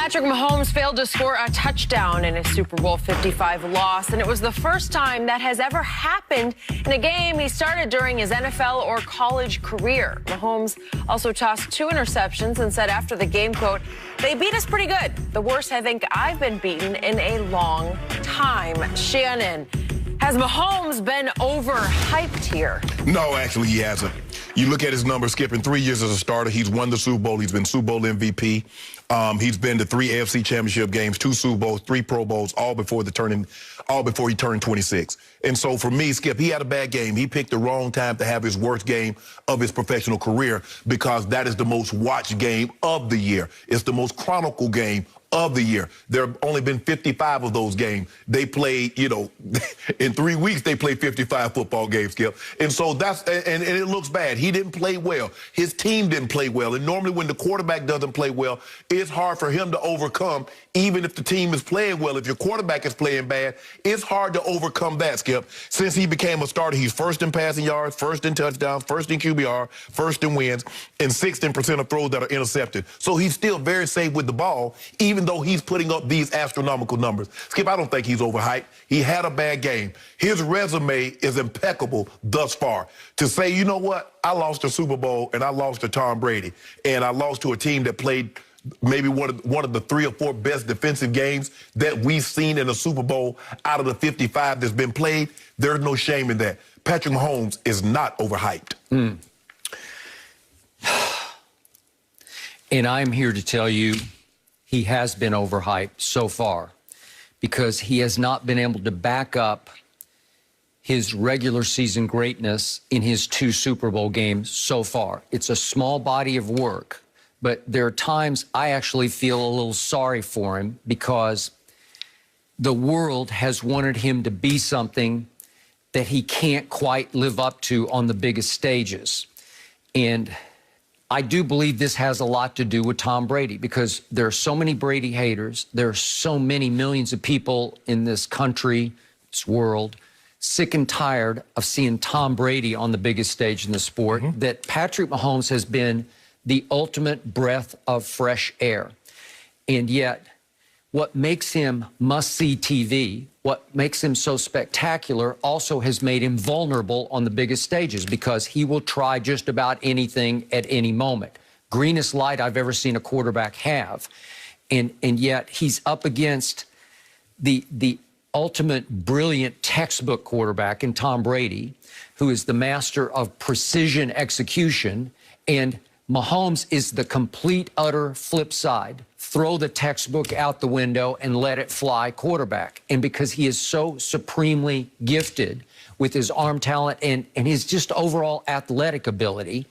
Patrick Mahomes failed to score a touchdown in his Super Bowl 55 loss, and it was the first time that has ever happened in a game he started during his NFL or college career. Mahomes also tossed 2 interceptions and said after the game, quote, "They beat us pretty good. The worst I think I've been beaten in a long time." Shannon, has Mahomes been overhyped here? No, actually, he hasn't. You look at his numbers, Skip, in 3 years as a starter, he's won the Super Bowl. He's been Super Bowl MVP. He's been to 3 AFC Championship games, 2 Super Bowls, 3 Pro Bowls, all before he turned 26. And so for me, Skip, he had a bad game. He picked the wrong time to have his worst game of his professional career because that is the most watched game of the year. It's the most chronicled game of the year. There have only been 55 of those games. They played, in 3 weeks, they played 55 football games, Skip. And so and it looks bad. He didn't play well. His team didn't play well. And normally when the quarterback doesn't play well, it's hard for him to overcome, even if the team is playing well. If your quarterback is playing bad, it's hard to overcome that, Skip. Since he became a starter, he's first in passing yards, first in touchdowns, first in QBR, first in wins, and 6th in percent of throws that are intercepted. So he's still very safe with the ball, even though he's putting up these astronomical numbers. Skip, I don't think he's overhyped. He had a bad game. His resume is impeccable thus far. To say, you know what, I lost a Super Bowl and I lost to Tom Brady, and I lost to a team that played maybe one of the 3 or 4 best defensive games that we've seen in a Super Bowl out of the 55 that's been played, there's no shame in that. Patrick Mahomes is not overhyped. And I'm here to tell you he has been overhyped so far because he has not been able to back up his regular season greatness in his 2 Super Bowl games so far. It's a small body of work, but there are times I actually feel a little sorry for him because the world has wanted him to be something that he can't quite live up to on the biggest stages. And I do believe this has a lot to do with Tom Brady because there are so many Brady haters. There are so many millions of people in this country, this world, sick and tired of seeing Tom Brady on the biggest stage in the sport, that Patrick Mahomes has been the ultimate breath of fresh air. And yet, what makes him must-see TV, what makes him so spectacular, also has made him vulnerable on the biggest stages because he will try just about anything at any moment. Greenest light I've ever seen a quarterback have. And yet he's up against the ultimate brilliant textbook quarterback in Tom Brady, who is the master of precision execution, and Mahomes is the complete, utter flip side. Throw the textbook out the window and let it fly quarterback. And because he is so supremely gifted with his arm talent and his just overall athletic ability,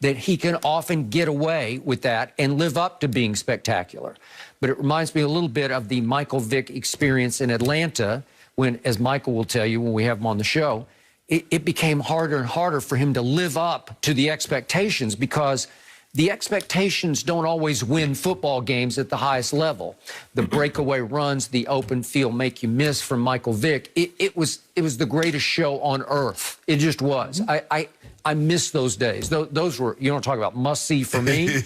that he can often get away with that and live up to being spectacular. But it reminds me a little bit of the Michael Vick experience in Atlanta when, as Michael will tell you when we have him on the show, it became harder and harder for him to live up to the expectations because the expectations don't always win football games at the highest level. The breakaway runs, the open field make you miss from Michael Vick. It was the greatest show on earth. It just was. I miss those days. Those were, you don't talk about must-see for me.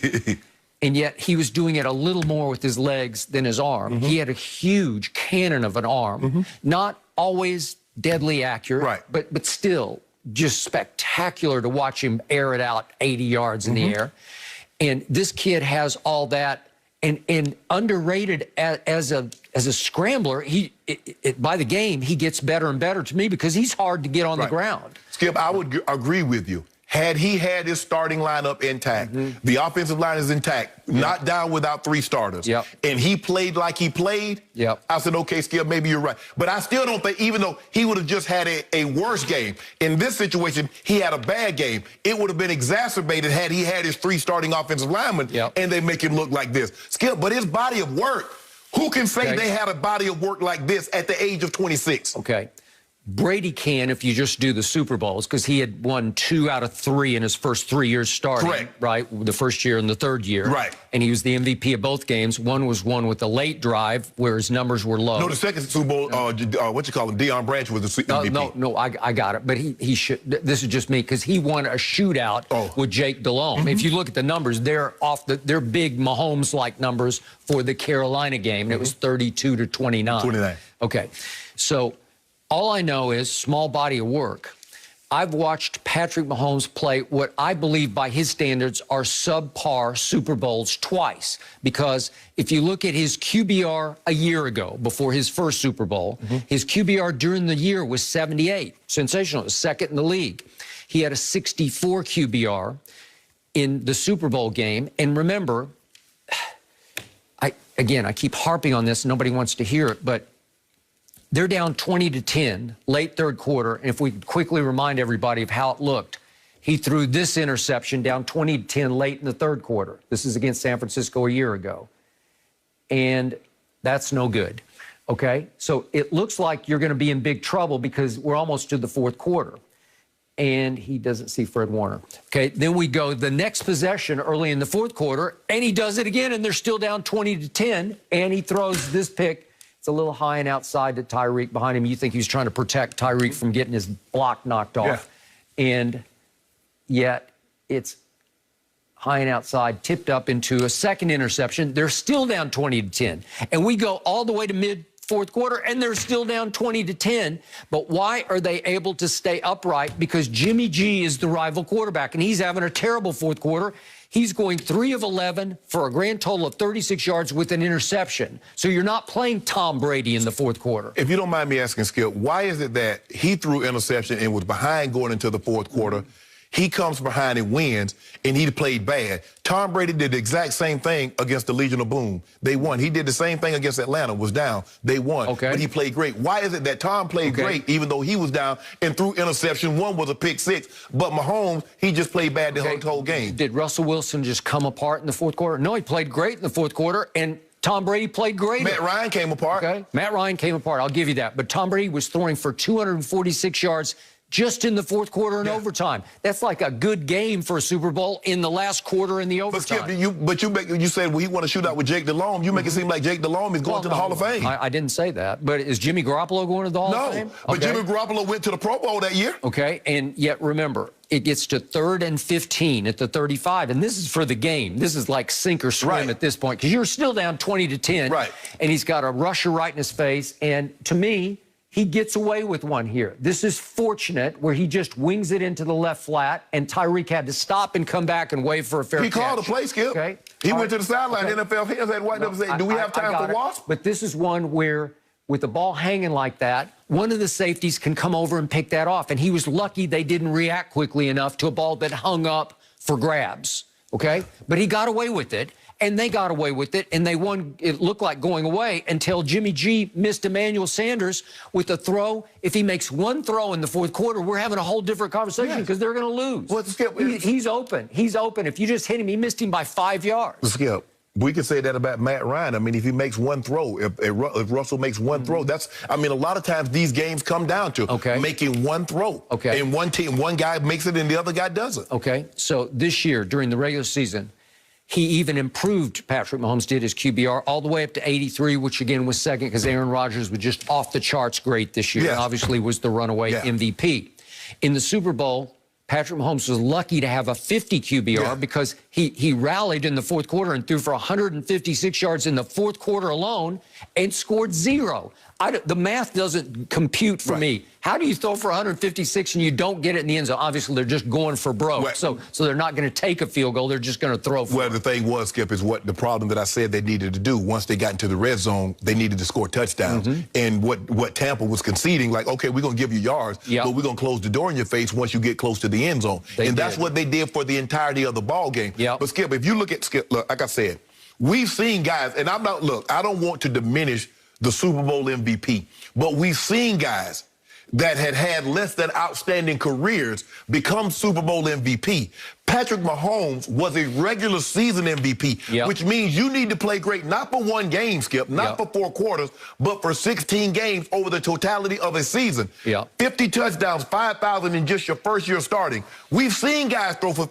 And yet he was doing it a little more with his legs than his arm. He had a huge cannon of an arm. Not always deadly accurate, but still just spectacular to watch him air it out 80 yards in the air. And this kid has all that, and underrated as a scrambler. By the game, he gets better and better to me because he's hard to get on the ground. Skip, I would agree with you. Had he had his starting lineup intact, the offensive line is intact, not down without 3 starters, and he played like he played, I said, okay, Skip, maybe you're right. But I still don't think, even though he would have just had a worse game, in this situation, he had a bad game. It would have been exacerbated had he had his 3 starting offensive linemen, and they make him look like this. Skip, but his body of work, who can say they had a body of work like this at the age of 26? Okay. Brady can if you just do the Super Bowls, because he had won 2 out of 3 in his first 3 years starting. Correct. Right? The first year and the third year. Right. And he was the MVP of both games. One was won with a late drive where his numbers were low. No, the second Super Bowl, what you call him, Deion Branch was the MVP. No, I got it. But he should. This is just me, because he won a shootout with Jake Delhomme. If you look at the numbers, they're big Mahomes-like numbers for the Carolina game. And it was 32-29. 29. Okay. So all I know is small body of work. I've watched Patrick Mahomes play what I believe by his standards are subpar Super Bowls twice. Because if you look at his QBR a year ago, before his first Super Bowl, his QBR during the year was 78. Sensational. It was second in the league. He had a 64 QBR in the Super Bowl game. And remember, I keep harping on this. Nobody wants to hear it, but they're down 20-10 late third quarter. And if we quickly remind everybody of how it looked, he threw this interception down 20-10 late in the third quarter. This is against San Francisco a year ago. And that's no good. Okay? So it looks like you're going to be in big trouble because we're almost to the fourth quarter. And he doesn't see Fred Warner. Okay, then we go the next possession early in the fourth quarter, and he does it again, and they're still down 20-10, and he throws this pick. It's a little high and outside to Tyreek behind him. You think he was trying to protect Tyreek from getting his block knocked off. Yeah. And yet it's high and outside, tipped up into a second interception. They're still down 20-10. And we go all the way to mid-fourth quarter, and they're still down 20-10. But why are they able to stay upright? Because Jimmy G is the rival quarterback, and he's having a terrible fourth quarter. He's going 3 of 11 for a grand total of 36 yards with an interception. So you're not playing Tom Brady in the fourth quarter. If you don't mind me asking, Skip, why is it that he threw interception and was behind going into the fourth quarter? He comes behind and wins, and he played bad. Tom Brady did the exact same thing against the Legion of Boom. They won. He did the same thing against Atlanta, was down. They won. Okay. But he played great. Why is it that Tom played great even though he was down and threw interception? One was a pick 6. But Mahomes, he just played bad the whole game. Did Russell Wilson just come apart in the fourth quarter? No, he played great in the fourth quarter, and Tom Brady played great. Matt Ryan came apart. Okay. Matt Ryan came apart. I'll give you that. But Tom Brady was throwing for 246 yards just in the fourth quarter and overtime. That's like a good game for a Super Bowl in the last quarter in the overtime. But Skip, you said he want to shoot out with Jake Delhomme. You make it seem like Jake Delhomme is going to the Hall of Fame. I didn't say that. But is Jimmy Garoppolo going to the Hall of Fame? No, but Jimmy Garoppolo went to the Pro Bowl that year. Okay, and yet remember, it gets to 3rd and 15 at the 35, and this is for the game. This is like sink or swim at this point, because you're still down 20-10. Right. And he's got a rusher right in his face, and to me, he gets away with one here. This is fortunate where he just wings it into the left flat, and Tyreek had to stop and come back and wait for a fair catch. He called a play, Skip. Okay. He went to the sideline. NFL fans had white up and said, do we have time for Wasp? But this is one where, with the ball hanging like that, one of the safeties can come over and pick that off. And he was lucky they didn't react quickly enough to a ball that hung up for grabs. Okay? But he got away with it. And they got away with it, and they won. It looked like going away until Jimmy G missed Emmanuel Sanders with a throw. If he makes one throw in the fourth quarter, we're having a whole different conversation because they're going to lose. Well, Skip, he's open. He's open. If you just hit him, he missed him by 5 yards. Skip, we could say that about Matt Ryan. I mean, if he makes one throw, if Russell makes one throw, a lot of times these games come down to making one throw. Okay. And one guy makes it and the other guy doesn't. Okay. So this year, during the regular season, he even improved, Patrick Mahomes did, his QBR all the way up to 83, which again was second because Aaron Rodgers was just off the charts great this year. And obviously was the runaway MVP. In the Super Bowl, Patrick Mahomes was lucky to have a 50 QBR because he rallied in the fourth quarter and threw for 156 yards in the fourth quarter alone and scored 0. The math doesn't compute for me. How do you throw for 156 and you don't get it in the end zone? Obviously, they're just going for broke. Well, so they're not going to take a field goal. They're just going to throw for it. Well, the thing was, Skip, is what the problem that I said they needed to do. Once they got into the red zone, they needed to score touchdowns. And what Tampa was conceding, like, okay, we're going to give you yards, but we're going to close the door in your face once you get close to the end zone. That's what they did for the entirety of the ball game. But, Skip, if you look at, Skip, look, like I said, we've seen guys, and I don't want to diminish the Super Bowl MVP, but we've seen guys that had less than outstanding careers become Super Bowl MVP. Patrick Mahomes was a regular season MVP, which means you need to play great, not for one game, Skip, not for 4 quarters, but for 16 games over the totality of a season. 50 touchdowns, 5,000 in just your first year starting. We've seen guys throw for...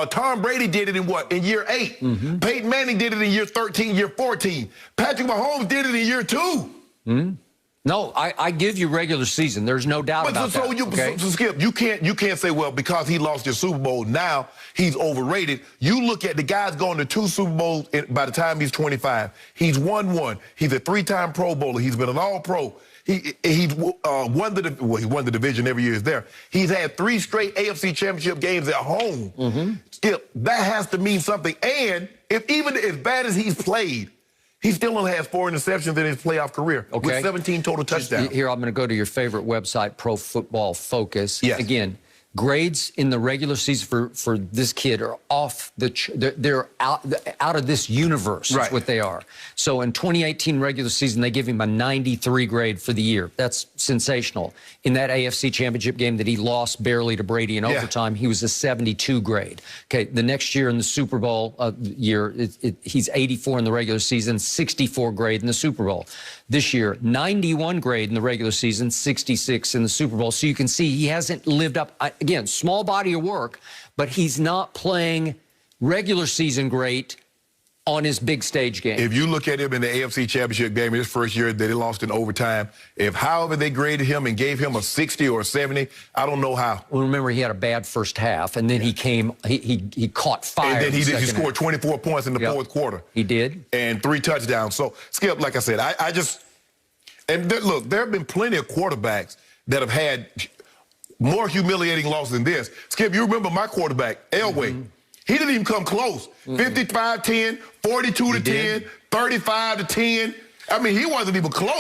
Tom Brady did it in year 8. Peyton Manning did it in year 13, year 14. Patrick Mahomes did it in year 2. No, I give you regular season. There's no doubt about that. So Skip, you can't say, well, because he lost his Super Bowl, now he's overrated. You look at the guys going to 2 Super Bowls by the time he's 25. He's won 1. He's a 3-time Pro Bowler. He's been an All-Pro. He won the division every year he's there. He's had 3 straight AFC Championship games at home. Skip, that has to mean something. And even as bad as he's played, he still only has 4 interceptions in his playoff career with 17 total touchdowns. Here, I'm going to go to your favorite website, Pro Football Focus. Yes. Again, grades in the regular season for this kid are off they're out of this universe. Is what they are. So in 2018 regular season, they give him a 93 grade for the year. That's sensational. In that AFC Championship game that he lost barely to Brady in overtime, he was a 72 grade. Okay, the next year in the Super Bowl year, he's 84 in the regular season, 64 grade in the Super Bowl. This year, 91 grade in the regular season, 66 in the Super Bowl. So you can see he hasn't lived up. Again, small body of work, but he's not playing regular season great on his big stage game. If you look at him in the AFC Championship game in his first year that he lost in overtime, however they graded him and gave him a 60 or a 70, I don't know how. Well, remember, he had a bad first half, and then he caught fire. And then he scored 24 points in the fourth quarter. He did. And 3 touchdowns. So, Skip, like I said, look, there have been plenty of quarterbacks that have had more humiliating loss than this. Skip, you remember my quarterback, Elway. He didn't even come close. 55-10, 42-10, 35-10. I mean, he wasn't even close.